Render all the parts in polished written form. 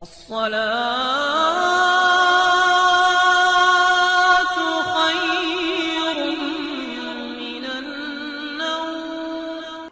الصلاة خير من النوم۔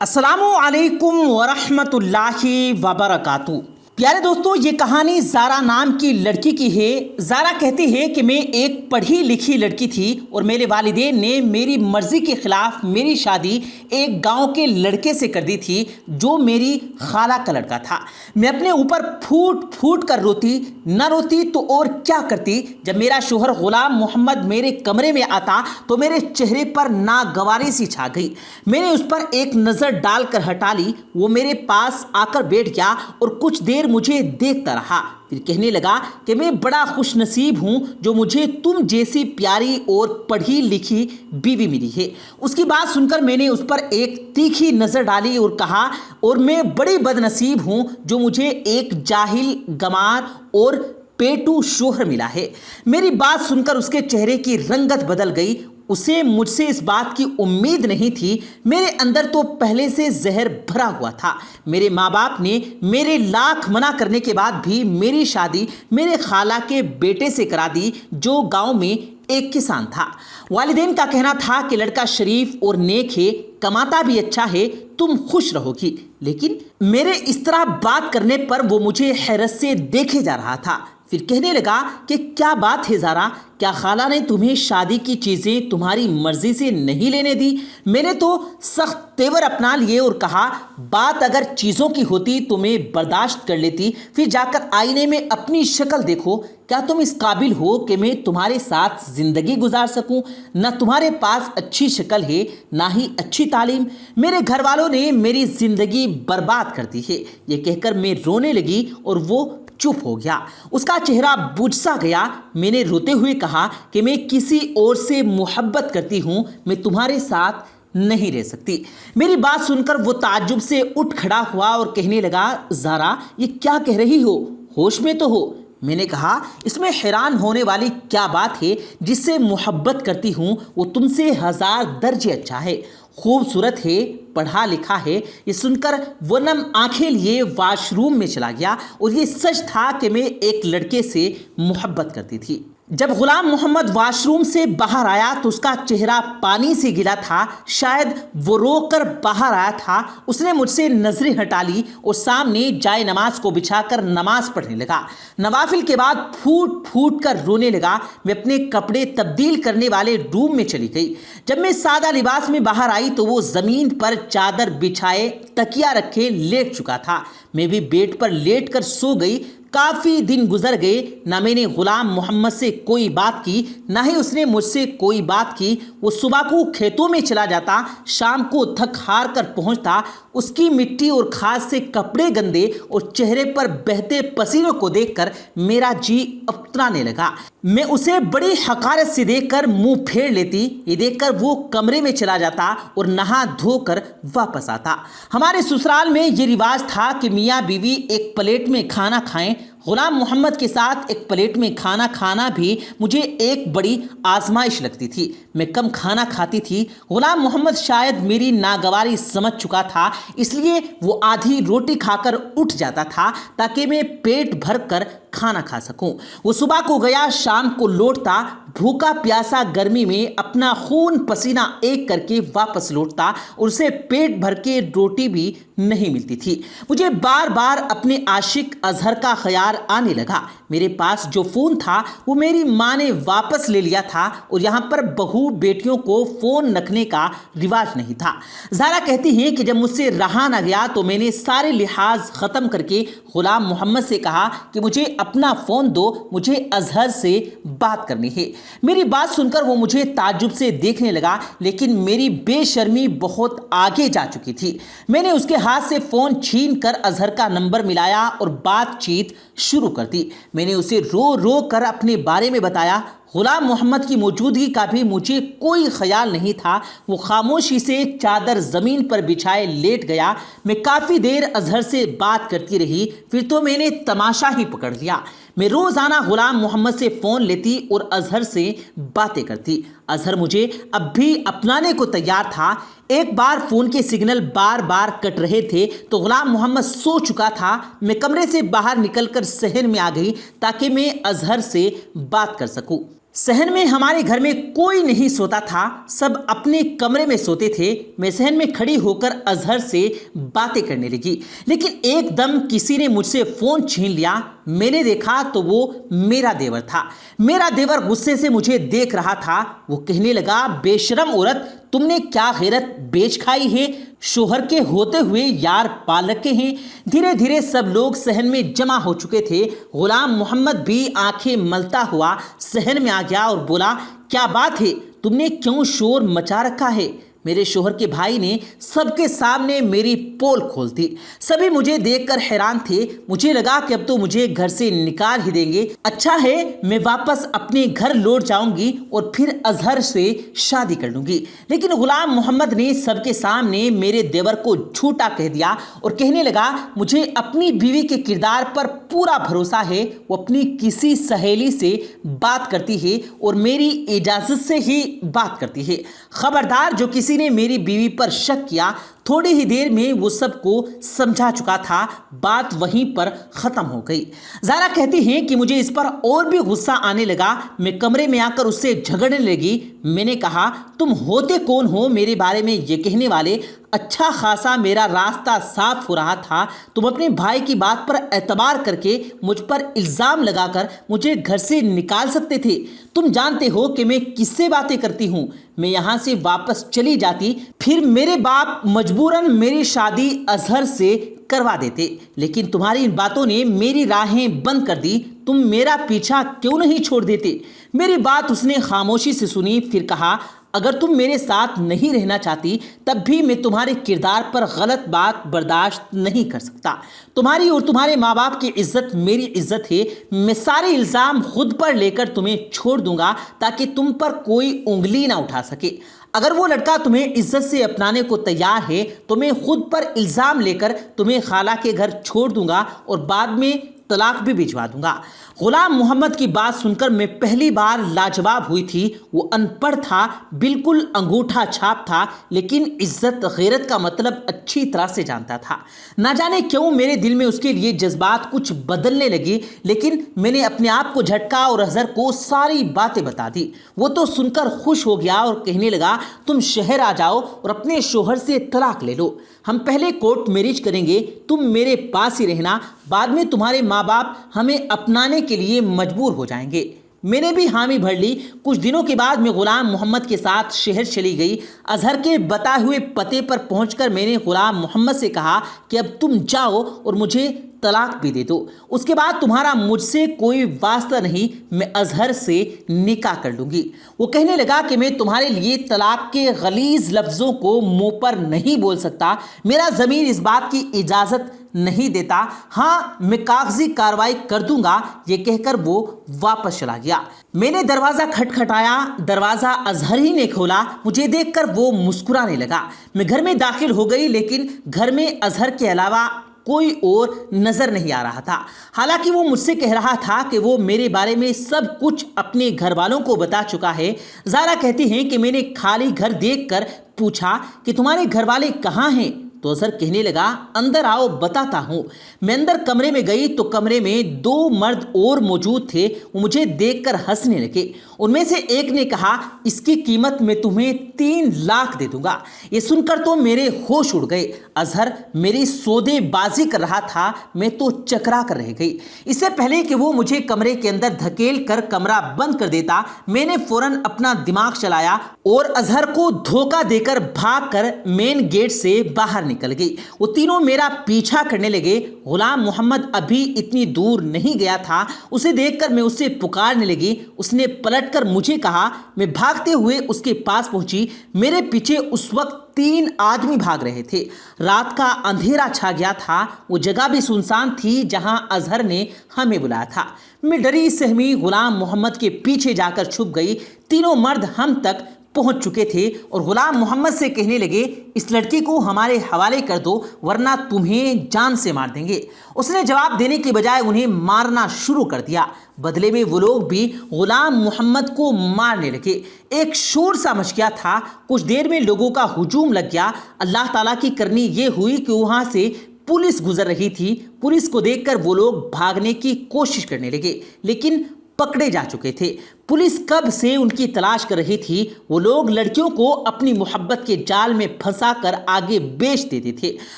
السلام علیکم ورحمۃ اللہ وبرکاتہ۔ پیارے دوستو، یہ کہانی زارا نام کی لڑکی کی ہے۔ زارا کہتی ہے کہ میں ایک پڑھی لکھی لڑکی تھی اور میرے والدین نے میری مرضی کے خلاف میری شادی ایک گاؤں کے لڑکے سے کر دی تھی جو میری خالہ کا لڑکا تھا۔ میں اپنے اوپر پھوٹ پھوٹ کر روتی، نہ روتی تو اور کیا کرتی۔ جب میرا شوہر غلام محمد میرے کمرے میں آتا تو میرے چہرے پر ناگواری سی چھا گئی۔ میں نے اس پر ایک نظر ڈال کر ہٹا لی۔ وہ میرے پاس آ کر بیٹھ گیا اور کچھ دیر مجھے دیکھتا رہا، پھر کہنے لگا کہ میں بڑا خوش نصیب ہوں جو مجھے تم جیسی پیاری اور پڑھی لکھی بیوی ملی ہے۔ اس کی بات سن کر میں نے اس پر ایک تیکھی نظر ڈالی اور کہا، اور میں بڑی بد نصیب ہوں جو مجھے ایک جاہل، گمار اور پیٹو شوہر ملا ہے۔ میری بات سن کر اس کے چہرے کی رنگت بدل گئی۔ اسے مجھ سے اس بات کی امید نہیں تھی۔ میرے اندر تو پہلے سے زہر بھرا ہوا تھا۔ میرے ماں باپ نے میرے لاکھ منع کرنے کے بعد بھی میری شادی میرے خالہ کے بیٹے سے کرا دی جو گاؤں میں ایک کسان تھا۔ والدین کا کہنا تھا کہ لڑکا شریف اور نیک ہے، کماتا بھی اچھا ہے، تم خوش رہو گی۔ لیکن میرے اس طرح بات کرنے پر وہ مجھے حیرت سے دیکھے جا رہا تھا۔ پھر کہنے لگا کہ کیا بات ہے زارا، کیا خالہ نے تمہیں شادی کی چیزیں تمہاری مرضی سے نہیں لینے دی؟ میں نے تو سخت تیور اپنا لیے اور کہا، بات اگر چیزوں کی ہوتی تو میں برداشت کر لیتی، پھر جا کر آئینے میں اپنی شکل دیکھو۔ کیا تم اس قابل ہو کہ میں تمہارے ساتھ زندگی گزار سکوں؟ نہ تمہارے پاس اچھی شکل ہے، نہ ہی اچھی تعلیم۔ میرے گھر والوں نے میری زندگی برباد کر دی ہے۔ یہ کہہ کر میں رونے لگی اور وہ چپ ہو گیا۔ اس کا چہرہ بجھ سا گیا۔ میں نے روتے ہوئے کہا کہ میں کسی اور سے محبت کرتی ہوں، میں تمہارے ساتھ نہیں رہ سکتی۔ میری بات سن کر وہ تعجب سے اٹھ کھڑا ہوا اور کہنے لگا، زارا یہ کیا کہہ رہی ہو؟ ہوش میں تو ہو؟ میں نے کہا، اس میں حیران ہونے والی کیا بات ہے؟ جس سے محبت کرتی ہوں وہ تم سے 1000 درجے اچھا ہے، خوبصورت ہے، پڑھا لکھا ہے۔ یہ سن کر وہ نم آنکھیں لیے واش روم میں چلا گیا، اور یہ سچ تھا کہ میں ایک لڑکے سے محبت کرتی تھی۔ جب غلام محمد واش روم سے باہر آیا تو اس کا چہرہ پانی سے گلا تھا، شاید وہ رو کر باہر آیا تھا۔ اس نے مجھ سے نظریں ہٹا لی اور سامنے جائے نماز کو بچھا کر نماز پڑھنے لگا۔ نوافل کے بعد پھوٹ پھوٹ کر رونے لگا۔ میں اپنے کپڑے تبدیل کرنے والے روم میں چلی گئی۔ جب میں سادہ لباس میں باہر آئی تو وہ زمین پر چادر بچھائے تکیہ رکھے لیٹ چکا تھا۔ میں بھی بیڈ پر لیٹ کر سو گئی۔ کافی دن گزر گئے، نہ میں نے غلام محمد سے کوئی بات کی، نہ ہی اس نے مجھ سے کوئی بات کی۔ وہ صبح کو کھیتوں میں چلا جاتا، شام کو تھک ہار کر پہنچتا۔ اس کی مٹی اور کھاد سے کپڑے گندے اور چہرے پر بہتے پسینوں کو دیکھ کر میرا جی اپترانے لگا۔ میں اسے بڑی حقارت سے دیکھ کر منہ پھیر لیتی۔ یہ دیکھ کر وہ کمرے میں چلا جاتا اور نہا دھو کر واپس آتا۔ ہمارے سسرال میں یہ رواج تھا کہ میاں بیوی ایک پلیٹ میں کھانا کھائیں۔ غلام محمد کے ساتھ ایک پلیٹ میں کھانا کھانا بھی مجھے ایک بڑی آزمائش لگتی تھی۔ میں کم کھانا کھاتی تھی۔ غلام محمد شاید میری ناگواری سمجھ چکا تھا، اس لیے وہ آدھی روٹی کھا کر اٹھ جاتا تھا تاکہ میں پیٹ بھر کر کھانا کھا سکوں۔ وہ صبح کو گیا، شام کو لوٹتا، بھوکا پیاسا گرمی میں اپنا خون پسینہ ایک کر کے واپس لوٹتا، اور اسے پیٹ بھر کے روٹی بھی نہیں ملتی تھی۔ مجھے بار بار اپنے عاشق اظہر کا خیال آنے لگا۔ میرے پاس جو فون تھا وہ میری ماں نے واپس لے لیا تھا، اور یہاں پر بہو بیٹیوں کو فون رکھنے کا رواج نہیں تھا۔ زارا کہتی ہیں کہ جب مجھ سے رہا نہ گیا تو میں نے سارے لحاظ ختم کر کے غلام محمد سے کہا کہ مجھے اپنا فون دو، مجھے اظہر سے بات کرنی ہے۔ میری بات سن کر وہ مجھے تعجب سے دیکھنے لگا، لیکن میری بے شرمی بہت آگے جا چکی تھی۔ میں نے اس کے ہاتھ سے فون چھین کر اظہر کا نمبر ملایا اور بات چیت شروع کر دی۔ میں نے اسے رو رو کر اپنے بارے میں بتایا۔ غلام محمد کی موجودگی کا بھی مجھے کوئی خیال نہیں تھا۔ وہ خاموشی سے چادر زمین پر بچھائے لیٹ گیا۔ میں کافی دیر اظہر سے بات کرتی رہی، پھر تو میں نے تماشا ہی پکڑ لیا۔ میں روزانہ غلام محمد سے فون لیتی اور اظہر سے باتیں کرتی۔ اظہر مجھے اب بھی اپنانے کو تیار تھا۔ ایک بار فون کے سگنل بار بار کٹ رہے تھے تو غلام محمد سو چکا تھا۔ میں کمرے سے باہر نکل کر صحن میں آ گئی تاکہ میں اظہر سے بات کر سکوں۔ صحن میں ہمارے گھر میں کوئی نہیں سوتا تھا، سب اپنے کمرے میں سوتے تھے۔ میں صحن میں کھڑی ہو کر اظہر سے باتیں کرنے لگی، لیکن ایک دم کسی نے مجھ سے فون چھین لیا۔ میں نے دیکھا تو وہ میرا دیور تھا۔ میرا دیور غصے سے مجھے دیکھ رہا تھا۔ وہ کہنے لگا، بے شرم عورت، تم نے کیا غیرت بیچ کھائی ہے؟ شوہر کے ہوتے ہوئے یار پال رکھے ہیں۔ دھیرے دھیرے سب لوگ صحن میں جمع ہو چکے تھے۔ غلام محمد بھی آنکھیں ملتا ہوا صحن میں آ گیا اور بولا، کیا بات ہے؟ تم نے کیوں شور مچا رکھا ہے؟ میرے شوہر کے بھائی نے سب کے سامنے میری پول کھول دی۔ سبھی مجھے دیکھ کر حیران تھے۔ مجھے لگا کہ اب تو مجھے گھر سے نکال ہی دیں گے۔ اچھا ہے، میں واپس اپنے گھر لوٹ جاؤں گی اور پھر اظہر سے شادی کر لوں گی۔ لیکن غلام محمد نے سب کے سامنے میرے دیور کو جھوٹا کہہ دیا اور کہنے لگا، مجھے اپنی بیوی کے کردار پر پورا بھروسہ ہے۔ وہ اپنی کسی سہیلی سے بات کرتی ہے اور میری اجازت سے ہی بات کرتی ہے۔ خبردار، جو کسی نے میری بیوی پر شک کیا، تھوڑی ہی دیر میں وہ سب کو سمجھا چکا تھا۔ بات وہیں پر ختم ہو گئی۔ زارا کہتی ہیں کہ مجھے اس پر اور بھی غصہ آنے لگا۔ میں کمرے میں آ کر اس سے جھگڑنے لگی۔ میں نے کہا، تم ہوتے کون ہو میرے بارے میں یہ کہنے والے؟ اچھا خاصا میرا راستہ صاف ہو رہا تھا۔ تم اپنے بھائی کی بات پر اعتبار کر کے مجھ پر الزام لگا کر مجھے گھر سے نکال سکتے تھے۔ تم جانتے ہو کہ میں کس سے باتیں کرتی ہوں۔ میں یہاں سے واپس چلی جاتی، پھر میرے باپ مجبوراً میری شادی اظہر سے کروا دیتے، لیکن تمہاری ان باتوں نے میری راہیں بند کر دی۔ تم میرا پیچھا کیوں نہیں چھوڑ دیتے؟ میری بات اس نے خاموشی سے سنی، پھر کہا، اگر تم میرے ساتھ نہیں رہنا چاہتی تب بھی میں تمہارے کردار پر غلط بات برداشت نہیں کر سکتا۔ تمہاری اور تمہارے ماں باپ کی عزت میری عزت ہے۔ میں سارے الزام خود پر لے کر تمہیں چھوڑ دوں گا تاکہ تم پر کوئی انگلی نہ اٹھا سکے۔ اگر وہ لڑکا تمہیں عزت سے اپنانے کو تیار ہے تو میں خود پر الزام لے کر تمہیں خالہ کے گھر چھوڑ دوں گا اور بعد میں طلاق بھی بھجوا دوں گا۔ غلام محمد کی بات سن کر میں پہلی بار لاجواب ہوئی تھی۔ وہ ان پڑھ تھا، بالکل انگوٹھا چھاپ تھا، لیکن عزت غیرت کا مطلب اچھی طرح سے جانتا تھا۔ نہ جانے کیوں میرے دل میں اس کے لیے جذبات کچھ بدلنے لگی، لیکن میں نے اپنے آپ کو جھٹکا اور اظہر کو ساری باتیں بتا دی۔ وہ تو سن کر خوش ہو گیا اور کہنے لگا، تم شہر آ جاؤ اور اپنے شوہر سے طلاق لے لو۔ ہم پہلے کورٹ میرج کریں گے، تم میرے پاس ہی رہنا، بعد میں تمہارے ماں باپ ہمیں اپنانے کے لیے مجبور ہو جائیں گے۔ میں نے بھی حامی بھر لی۔ کچھ دنوں کے بعد میں غلام محمد کے ساتھ شہر چلی گئی۔ اظہر کے بتائے ہوئے پتے پر پہنچ کر میں نے غلام محمد سے کہا کہ اب تم جاؤ اور مجھے طلاق بھی دے دو، اس کے بعد تمہارا مجھ سے کوئی واسطہ نہیں، میں اظہر سے نکاح کر لوں گی۔ وہ کہنے لگا کہ میں تمہارے لیے طلاق کے غلیظ لفظوں کو منہ پر نہیں بول سکتا، میرا ضمیر اس بات کی اجازت نہیں دیتا۔ ہاں، میں کاغذی کارروائی کر دوں گا، یہ کہہ کر وہ واپس چلا گیا۔ میں نے دروازہ کھٹکھٹایا، دروازہ اظہر ہی نے کھولا۔ مجھے دیکھ کر وہ مسکرانے لگا۔ میں گھر میں داخل ہو گئی، لیکن گھر میں اظہر کے علاوہ کوئی اور نظر نہیں آ رہا تھا۔ حالانکہ وہ مجھ سے کہہ رہا تھا کہ وہ میرے بارے میں سب کچھ اپنے گھر والوں کو بتا چکا ہے۔ زارا کہتی ہیں کہ میں نے خالی گھر دیکھ کر پوچھا کہ تمہارے گھر والے کہاں ہیں؟ تو اظہر کہنے لگا، اندر آؤ بتاتا ہوں۔ میں اندر کمرے میں گئی تو کمرے میں 2 مرد اور موجود تھے۔ وہ مجھے دیکھ کر ہنسنے لگے۔ ان میں سے ایک نے کہا، اس کی قیمت میں تمہیں 3 لاکھ دے دوں گا۔ یہ سن کر تو میرے ہوش اڑ گئے۔ اظہر میری سودے بازی کر رہا تھا، میں تو چکرا کر رہ گئی۔ اس سے پہلے کہ وہ مجھے کمرے کے اندر دھکیل کر کمرہ بند کر دیتا، میں نے فوراً اپنا دماغ چلایا اور اظہر کو دھوکہ دے کر بھاگ کر مین گیٹ سے باہر نکل گئی۔ وہ تینوں میرا پیچھا کرنے لگے۔ غلام محمد ابھی اتنی دور نہیں گیا تھا۔ اسے دیکھ کر میں اسے پکارنے لگی۔ اس نے پلٹ کر مجھے کہا۔ میں بھاگتے ہوئے اس کے پاس پہنچی۔ میرے پیچھے اس وقت 3 آدمی بھاگ رہے تھے۔ رات کا اندھیرا چھا گیا تھا۔ وہ جگہ بھی سنسان تھی جہاں اظہر نے ہمیں بلایا تھا۔ میں ڈری سہمی غلام محمد کے پیچھے جا کر چھپ گئی۔ تینوں مرد ہم تک پہنچ چکے تھے اور غلام محمد سے کہنے لگے اس لڑکی کو ہمارے حوالے کر دو ورنہ تمہیں جان سے مار دیں گے۔ اس نے جواب دینے کے بجائے انہیں مارنا شروع کر دیا۔ بدلے میں وہ لوگ بھی غلام محمد کو مارنے لگے۔ ایک شور سا مچ گیا تھا۔ کچھ دیر میں لوگوں کا ہجوم لگ گیا۔ اللہ تعالیٰ کی کرنی یہ ہوئی کہ وہاں سے پولیس گزر رہی تھی۔ پولیس کو دیکھ کر وہ لوگ بھاگنے کی کوشش کرنے لگے لیکن پکڑے جا چکے تھے۔ پولیس کب سے ان کی تلاش کر رہی تھی۔ وہ لوگ لڑکیوں کو اپنی محبت کے جال میں پھنسا کر آگے بیچ دیتے تھے۔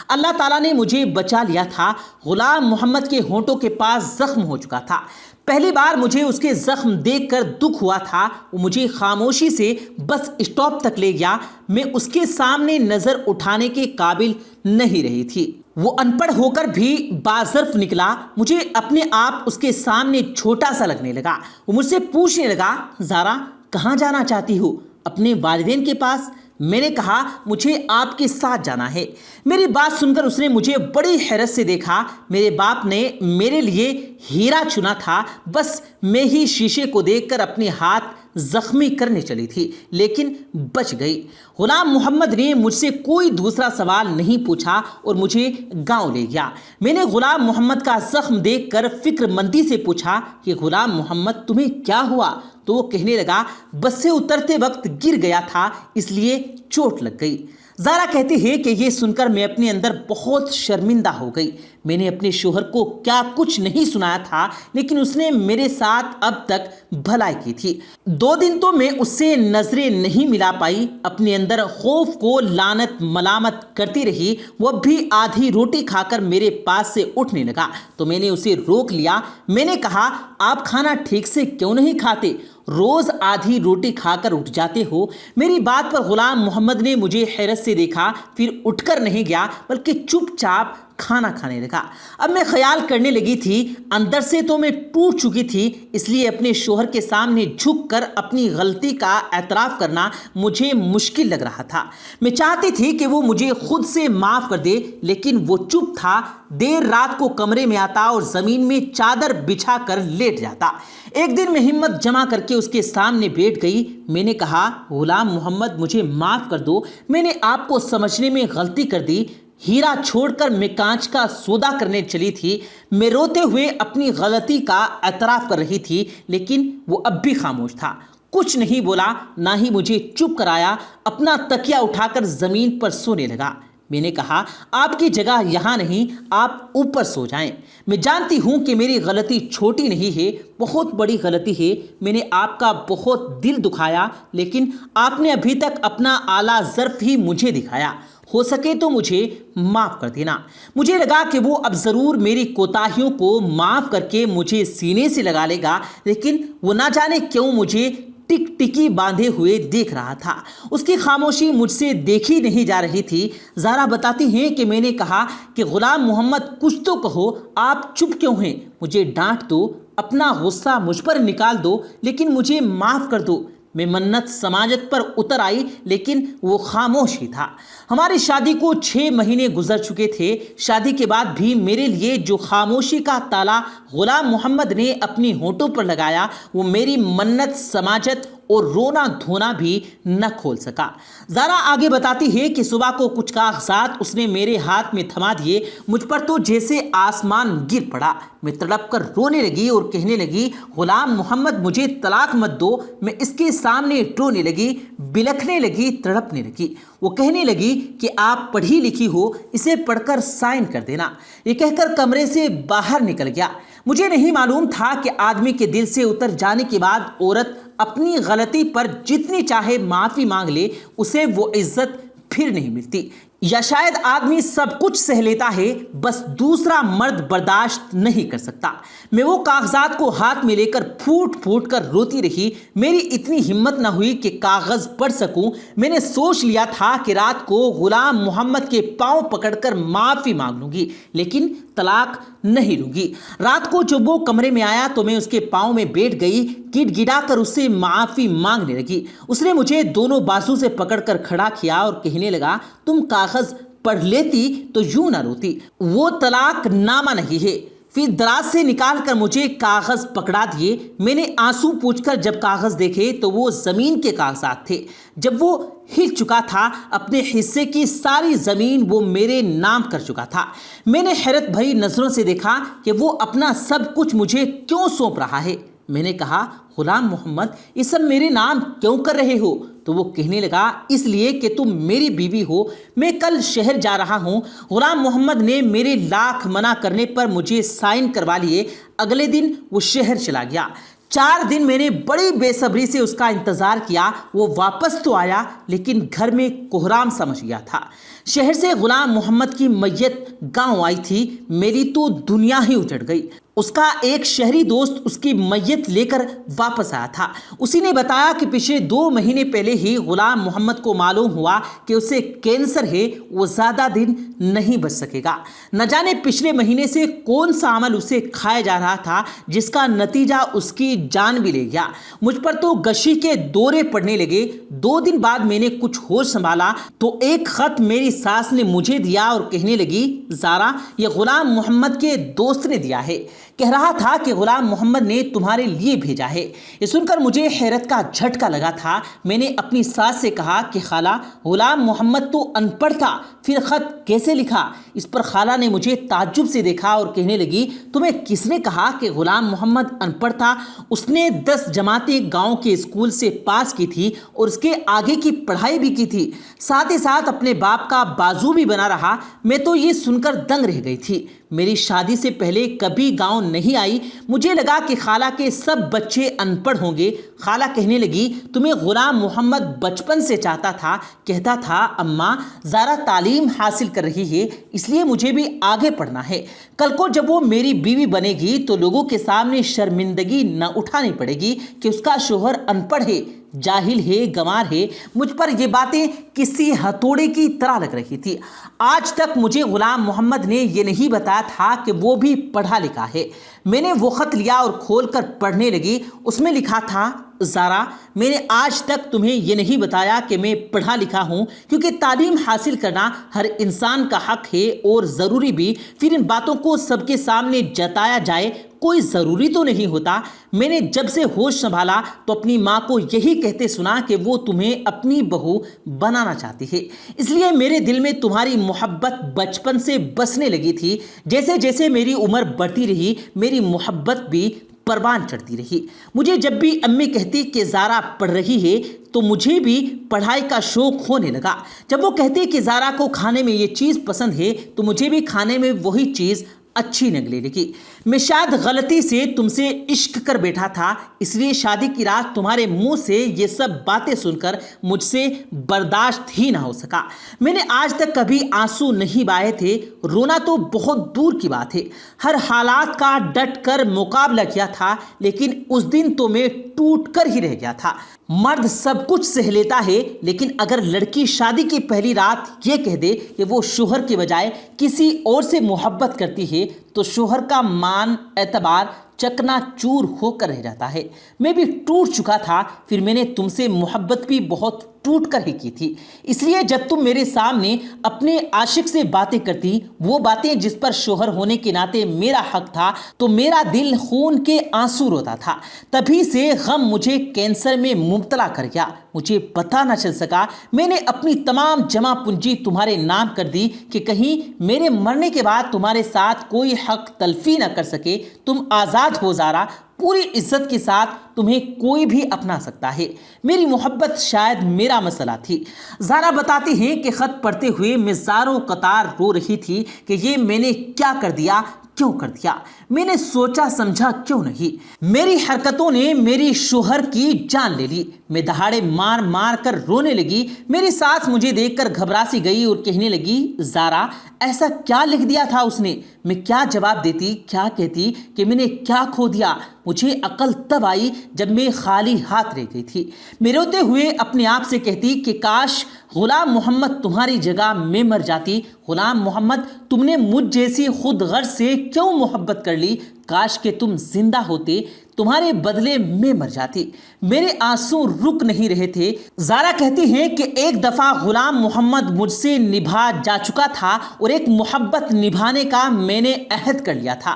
اللہ تعالیٰ نے مجھے بچا لیا تھا۔ غلام محمد کے ہونٹوں کے پاس زخم ہو چکا تھا۔ پہلی بار مجھے اس کے زخم دیکھ کر دکھ ہوا تھا۔ وہ مجھے خاموشی سے بس اسٹاپ تک لے گیا۔ میں اس کے سامنے نظر اٹھانے کے قابل نہیں رہی تھی۔ وہ ان پڑھ ہو کر بھی باظرف نکلا۔ مجھے اپنے آپ اس کے سامنے چھوٹا سا لگنے لگا۔ وہ مجھ سے پوچھنے لگا زارا کہاں جانا چاہتی ہو؟ اپنے والدین کے پاس۔ میں نے کہا مجھے آپ کے ساتھ جانا ہے۔ میری بات سن کر اس نے مجھے بڑی حیرت سے دیکھا۔ میرے باپ نے میرے لیے ہیرا چنا تھا، بس میں ہی شیشے کو دیکھ کر اپنے ہاتھ زخمی کرنے چلی تھی لیکن بچ گئی۔ غلام محمد نے مجھ سے کوئی دوسرا سوال نہیں پوچھا اور مجھے گاؤں لے گیا۔ میں نے غلام محمد کا زخم دیکھ کر فکر مندی سے پوچھا کہ غلام محمد تمہیں کیا ہوا؟ تو وہ کہنے لگا بس سے اترتے وقت گر گیا تھا اس لیے چوٹ لگ گئی۔ زارا کہتی ہے کہ یہ سن کر میں اپنے اندر بہت شرمندہ ہو گئی۔ میں نے اپنے شوہر کو کیا کچھ نہیں سنایا تھا لیکن اس نے میرے ساتھ اب تک بھلائی کی تھی۔ 2 دن تو میں اس سے نظریں نہیں ملا پائی۔ اپنے اندر خوف کو لعنت ملامت کرتی رہی۔ وہ اب بھی آدھی روٹی کھا کر میرے پاس سے اٹھنے لگا تو میں نے اسے روک لیا۔ میں نے کہا آپ کھانا ٹھیک سے کیوں نہیں کھاتے؟ روز آدھی روٹی کھا کر اٹھ جاتے ہو۔ میری بات پر غلام محمد نے مجھے حیرت سے دیکھا، پھر اٹھ کر نہیں گیا بلکہ چپ چاپ کھانا کھانے لگا۔ اب میں خیال کرنے لگی تھی اندر سے تو میں ٹوٹ چکی تھی، اس لیے اپنے شوہر کے سامنے جھک کر اپنی غلطی کا اعتراف کرنا مجھے مشکل لگ رہا تھا۔ میں چاہتی تھی کہ وہ مجھے خود سے معاف کر دے لیکن وہ چپ تھا۔ دیر رات کو کمرے میں آتا اور زمین میں چادر بچھا کر لیٹ جاتا۔ ایک دن میں ہمت جمع کر کے اس کے سامنے بیٹھ گئی۔ میں نے کہا غلام محمد مجھے معاف کر دو، میں نے آپ کو سمجھنے میں غلطی کر دی۔ ہیرا چھوڑ کر میں کانچ کا سودا کرنے چلی تھی۔ میں روتے ہوئے اپنی غلطی کا اعتراف کر رہی تھی لیکن وہ اب بھی خاموش تھا، کچھ نہیں بولا، نہ ہی مجھے چپ کرایا۔ اپنا تکیہ اٹھا کر زمین پر سونے لگا۔ میں نے کہا آپ کی جگہ یہاں نہیں، آپ اوپر سو جائیں۔ میں جانتی ہوں کہ میری غلطی چھوٹی نہیں ہے، بہت بڑی غلطی ہے۔ میں نے آپ کا بہت دل دکھایا لیکن آپ نے ابھی تک اپنا اعلیٰ ظرف ہی مجھے دکھایا۔ ہو سکے تو مجھے معاف کر دینا۔ مجھے لگا کہ وہ اب ضرور میری کوتاہیوں کو معاف کر کے مجھے سینے سے لگا لے گا لیکن وہ نہ جانے کیوں مجھے ٹک ٹکی باندھے ہوئے دیکھ رہا تھا۔ اس کی خاموشی مجھ سے دیکھی نہیں جا رہی تھی۔ زارا بتاتی ہیں کہ میں نے کہا کہ غلام محمد کچھ تو کہو، آپ چپ کیوں ہیں؟ مجھے ڈانٹ دو، اپنا غصہ مجھ پر نکال دو لیکن مجھے معاف کر دو۔ میں منت سماجت پر اتر آئی لیکن وہ خاموش ہی تھا۔ ہماری شادی کو 6 مہینے گزر چکے تھے۔ شادی کے بعد بھی میرے لیے جو خاموشی کا تالا غلام محمد نے اپنی ہونٹوں پر لگایا وہ میری منت سماجت اور رونا دھونا بھی نہ کھول سکا۔ زارا آگے بتاتی ہے کہ صبح کو کچھ کاغذات اس نے میرے ہاتھ میں تھما دیے۔ مجھ پر تو جیسے آسمان گر پڑا۔ میں تڑپ کر رونے لگی اور کہنے لگی غلام محمد مجھے طلاق مت دو۔ میں اس کے سامنے رونے لگی، بلکھنے لگی، تڑپنے لگی۔ وہ کہنے لگی کہ آپ پڑھی لکھی ہو، اسے پڑھ کر سائن کر دینا۔ یہ کہہ کر کمرے سے باہر نکل گیا۔ مجھے نہیں معلوم تھا کہ آدمی کے دل سے اتر جانے کے بعد عورت اپنی غلطی پر جتنی چاہے معافی مانگ لے اسے وہ عزت پھر نہیں ملتی، یا شاید آدمی سب کچھ سہ لیتا ہے بس دوسرا مرد برداشت نہیں کر سکتا۔ میں وہ کاغذات کو ہاتھ میں لے کر پھوٹ پھوٹ کر روتی رہی۔ میری اتنی ہمت نہ ہوئی کہ کاغذ پڑھ سکوں۔ میں نے سوچ لیا تھا کہ رات کو غلام محمد کے پاؤں پکڑ کر معافی مانگ لوں گی لیکن طلاق نہیں لوں گی۔ رات کو جب وہ کمرے میں آیا تو میں اس کے پاؤں میں بیٹھ گئی، گڑ گڑا کر اس سے معافی مانگنے لگی۔ اس نے مجھے دونوں بازو سے پکڑ کر کھڑا کیا اور کہنے لگا تم کاغذ پڑھ لیتی تو یوں نہ روتی۔ وہ طلاق نامہ نہیں ہے، پھر دراز سے نکال کر مجھے کاغذ پکڑا دیے۔ میں نے آنسو پوچھ کر جب کاغذ دیکھے تو وہ زمین کے کاغذات تھے۔ جب وہ ہل چکا تھا، اپنے حصے کی ساری زمین وہ میرے نام کر چکا تھا۔ میں نے حیرت بھری نظروں سے دیکھا کہ وہ اپنا سب کچھ مجھے کیوں سونپ رہا ہے۔ میں نے کہا، غلام محمد، یہ سب میرے نام کیوں کر رہے ہو؟ تو وہ کہنے لگا، اس لیے کہ تم میری بیوی ہو، میں کل شہر جا رہا ہوں۔ غلام محمد نے میرے لاکھ منع کرنے پر مجھے سائن کروا لیے۔ اگلے دن وہ شہر چلا گیا۔ 4 دن میں نے بڑی بے صبری سے اس کا انتظار کیا۔ وہ واپس تو آیا لیکن گھر میں کوہرام سمجھ گیا تھا۔ شہر سے غلام محمد کی میت گاؤں آئی تھی۔ میری تو دنیا ہی اجڑ گئی۔ اس کا ایک شہری دوست اس کی میت لے کر واپس آیا تھا۔ اسی نے بتایا کہ پچھلے 2 مہینے پہلے ہی غلام محمد کو معلوم ہوا کہ اسے کینسر ہے، وہ زیادہ دن نہیں بچ سکے گا۔ نہ جانے پچھلے مہینے سے کون سا عمل اسے کھایا جا رہا تھا جس کا نتیجہ اس کی جان بھی لے گیا۔ مجھ پر تو غشی کے دورے پڑنے لگے۔ 2 دن بعد میں نے کچھ ہوش سنبھالا تو ایک خط میری ساس نے مجھے دیا اور کہنے لگی، زارا، یہ غلام محمد کے دوست نے دیا ہے، کہہ رہا تھا کہ غلام محمد نے تمہارے لیے بھیجا ہے۔ یہ سن کر مجھے حیرت کا جھٹکا لگا تھا۔ میں نے اپنی ساس سے کہا کہ خالہ، غلام محمد تو ان پڑھ تھا، پھر خط کیسے لکھا؟ اس پر خالہ نے مجھے تعجب سے دیکھا اور کہنے لگی، تمہیں کس نے کہا کہ غلام محمد ان پڑھ تھا؟ اس نے 10 جماعتیں گاؤں کے اسکول سے پاس کی تھی اور اس کے آگے کی پڑھائی بھی کی تھی، ساتھ ہی ساتھ اپنے باپ کا بازو بھی بنا رہا۔ میں تو یہ سن کر دنگ رہ گئی تھی۔ میری شادی سے پہلے کبھی گاؤں نہیں آئی۔ مجھے لگا کہ خالہ کے سب بچے ان پڑھ ہوں گے۔ خالہ کہنے لگی، تمہیں غلام محمد بچپن سے چاہتا تھا، کہتا تھا، اماں، زارا تعلیم حاصل کر رہی ہے، اس لیے مجھے بھی آگے پڑھنا ہے۔ کل کو جب وہ میری بیوی بنے گی تو لوگوں کے سامنے شرمندگی نہ اٹھانی پڑے گی کہ اس کا شوہر ان پڑھ ہے، جاہل ہے، گنوار ہے۔ مجھ پر یہ باتیں کسی ہتھوڑے کی طرح لگ رہی تھی۔ آج تک مجھے غلام محمد نے یہ نہیں بتایا تھا کہ وہ بھی پڑھا لکھا ہے۔ میں نے وہ خط لیا اور کھول کر پڑھنے لگی۔ اس میں لکھا تھا، زارا، میں نے آج تک تمہیں یہ نہیں بتایا کہ میں پڑھا لکھا ہوں، کیونکہ تعلیم حاصل کرنا ہر انسان کا حق ہے اور ضروری بھی۔ پھر ان باتوں کو سب کے سامنے جتایا جائے کوئی ضروری تو نہیں ہوتا۔ میں نے جب سے ہوش سنبھالا تو اپنی ماں کو یہی کہتے سنا کہ وہ تمہیں اپنی بہو بنانا چاہتی ہے، اس لیے میرے دل میں تمہاری محبت بچپن سے بسنے لگی تھی۔ جیسے جیسے میری عمر بڑھتی رہی، میری محبت بھی پروان چڑھتی رہی۔ مجھے جب بھی امی کہتی کہ زارا پڑھ رہی ہے تو مجھے بھی پڑھائی کا شوق ہونے لگا۔ جب وہ کہتی کہ زارا کو کھانے میں یہ چیز پسند ہے تو مجھے بھی کھانے میں وہی چیز اچھی لگنے لگی۔ میں شاید غلطی سے تم سے عشق کر بیٹھا تھا، اس لیے شادی کی رات تمہارے منہ سے یہ سب باتیں سن کر مجھ سے برداشت ہی نہ ہو سکا۔ میں نے آج تک کبھی آنسو نہیں بہائے تھے، رونا تو بہت دور کی بات ہے۔ ہر حالات کا ڈٹ کر مقابلہ کیا تھا، لیکن اس دن تو میں ٹوٹ کر ہی رہ گیا تھا۔ مرد سب کچھ سہ لیتا ہے، لیکن اگر لڑکی شادی کی پہلی رات یہ کہہ دے کہ وہ شوہر کے بجائے کسی اور سے محبت کرتی ہے تو شوہر کا مان اعتبار چکنا چور ہو کر رہ جاتا ہے۔ میں بھی ٹوٹ چکا تھا، پھر میں نے تم سے محبت بھی بہت ٹوٹ کر ہی کی تھی۔ اس لیے جب تم میرے سامنے اپنے عاشق سے باتیں کرتی، وہ باتیں جس پر شوہر ہونے کے ناطے میرا حق تھا، تو میرا دل خون کے آنسو روتا تھا۔ تبھی سے غم مجھے کینسر میں مبتلا کر گیا۔ مجھے پتہ نہ چل سکا۔ میں نے اپنی تمام جمع پونجی تمہارے نام کر دی کہ کہیں میرے مرنے کے بعد تمہارے ساتھ کوئی حق تلفی نہ کر سکے۔ تم آزاد ہو زارا، پوری عزت کے ساتھ تمہیں کوئی بھی اپنا سکتا ہے۔ میری محبت شاید میرا مسئلہ تھی۔ زارا بتاتی ہیں کہ خط پڑھتے ہوئے میں زاروں قطار رو رہی تھی کہ یہ میں نے کیا کر دیا، کیوں کر دیا؟ میں نے سوچا سمجھا کیوں نہیں؟ میری حرکتوں نے میری شوہر کی جان لے لی۔ میں دہاڑے مار مار کر رونے لگی۔ میری ساس مجھے دیکھ کر گھبرا سی گئی اور کہنے لگی، زارا، ایسا کیا لکھ دیا تھا اس نے؟ میں کیا جواب دیتی، کیا کہتی کہ میں نے کیا کھو دیا؟ مجھے عقل تب آئی جب میں خالی ہاتھ رہ گئی تھی۔ میں روتے ہوئے اپنے آپ سے کہتی کہ کاش غلام محمد تمہاری جگہ میں مر جاتی۔ غلام محمد، تم نے مجھ جیسی خود غرض سے کیوں محبت کر لی؟ کاش کہ تم زندہ ہوتے, تمہارے بدلے میں مر جاتی. میرے آنسو رک نہیں رہے تھے. زارا کہتی ہیں کہ ایک دفعہ غلام محمد مجھ سے نبھا جا چکا تھا اور ایک محبت نبھانے کا میں نے عہد کر لیا تھا.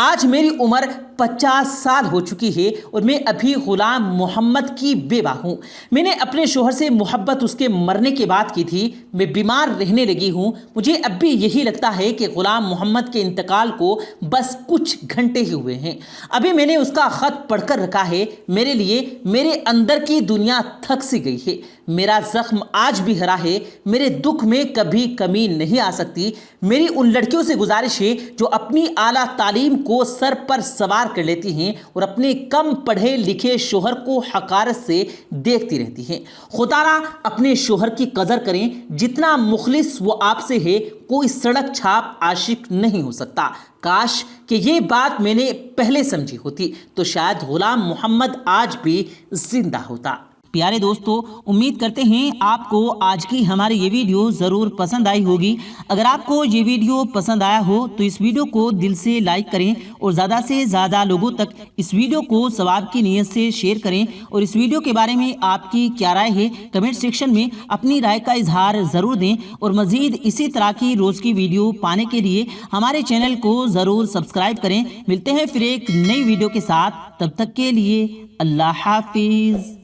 آج میری عمر 50 سال ہو چکی ہے اور میں ابھی غلام محمد کی بیوہ ہوں. میں نے اپنے شوہر سے محبت اس کے مرنے کے بعد کی تھی. میں بیمار رہنے لگی ہوں. مجھے اب بھی یہی لگتا ہے کہ غلام محمد کے انتقال کو بس کچھ گھنٹے ہی ہوئے ہیں. ابھی میں نے اس کا خط پڑھ کر رکھا ہے. میرے لیے میرے اندر کی دنیا تھک سی گئی ہے. میرا زخم آج بھی ہرا ہے. میرے دکھ میں کبھی کمی نہیں آ سکتی. میری ان لڑکیوں سے گزارش ہے جو اپنی اعلیٰ تعلیم کو سر پر سوار کر لیتی ہیں اور اپنے کم پڑھے لکھے شوہر کو حقارت سے دیکھتی رہتی ہیں. خدا را اپنے شوہر کی قدر کریں. جتنا مخلص وہ آپ سے ہے, کوئی سڑک چھاپ عاشق نہیں ہو سکتا. کاش کہ یہ بات میں نے پہلے سمجھی ہوتی تو شاید غلام محمد آج بھی زندہ ہوتا. پیارے دوستو, امید کرتے ہیں آپ کو آج کی ہماری یہ ویڈیو ضرور پسند آئی ہوگی. اگر آپ کو یہ ویڈیو پسند آیا ہو تو اس ویڈیو کو دل سے لائک کریں اور زیادہ سے زیادہ لوگوں تک اس ویڈیو کو ثواب کی نیت سے شیئر کریں. اور اس ویڈیو کے بارے میں آپ کی کیا رائے ہے کمنٹ سیکشن میں اپنی رائے کا اظہار ضرور دیں. اور مزید اسی طرح کی روز کی ویڈیو پانے کے لیے ہمارے چینل کو ضرور سبسکرائب کریں. ملتے ہیں پھر ایک نئی ویڈیو کے ساتھ. تب تک کے لیے اللہ حافظ.